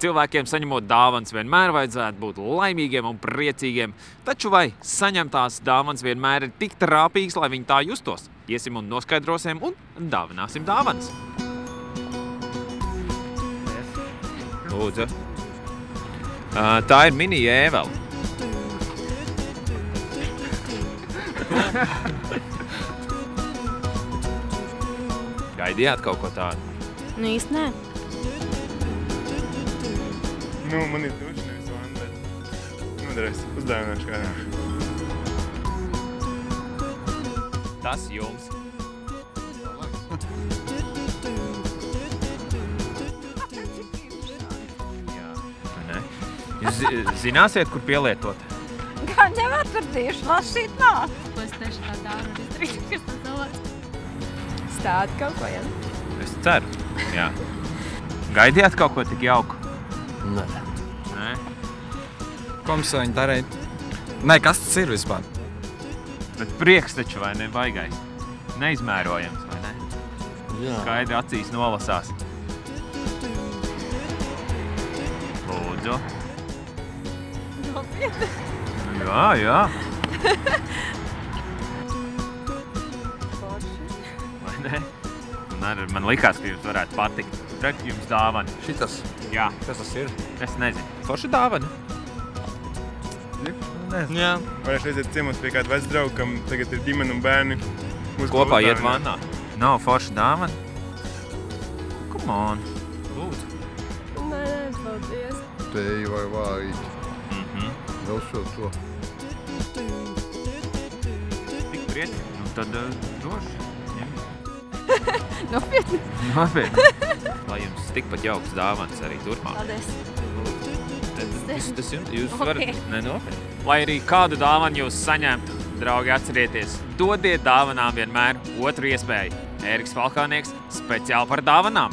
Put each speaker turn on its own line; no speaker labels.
Cilvēkiem saņemot dāvanas vienmēr vajadzētu būt laimīgiem un priecīgiem, taču vai saņemtās dāvanas vienmēr ir tik trāpīgas, lai viņi tā justos? Iesim un noskaidrosim un dāvināsim dāvanas. Lūdzu. Tā ir mini ēvela. Gaidījāt kaut ko tādu?
Nu, īsti nē.
Nu, man ir duša, nevis vanda. Nodarēs, uzdāvināšu kādām.
Tas jums. Jā, ne? Jūs zināsiet, kur pielietot?
Gan jau atradīšu, lasīt nāk.
Ko es tieši tā dāru izdarīju, kas tas cilvēks?
Stādi kaut ko, jā?
Es ceru, jā. Gaidījāt kaut ko tik jauku?
Nē.
Nē?
Komisāņi darēja. Nē, kas tas ir vispār?
Bet prieks taču, vai ne, baigais? Neizmērojams, vai ne?
Jā.
Skaidri acīs nolasās. Lūdzu.
Nopietni.
Jā, jā. Vai ne? Man likās, ka jums varētu patikt. Redz, jums dāvana.
Šitas?
Jā.
Kas tas ir?
Es nezinu. Forša dāvana?
Nezinu.
Jā.
Varēšu aiziet ciemos pie kāda vecdrauga, kam tagad ir ģimene un bērni.
Kopā iet vannā. Nav forša dāvana? Come on. Lūdzu.
Nē, paldies.
Teju vai vājīt. Vēl šo to.
Tik priecīgi. Nu tad droši.
Nopietni.
Nopietni. Lai jums tikpat jauks dāvanas arī turpmāk.
Paldies.
Tas jūs varat nenopietni. Lai arī kādu dāvanu jūs saņemtu, draugi, atcerieties, dodiet dāvanām vienmēr otru iespēju. Ēriks Falkānieks speciāli par dāvanām.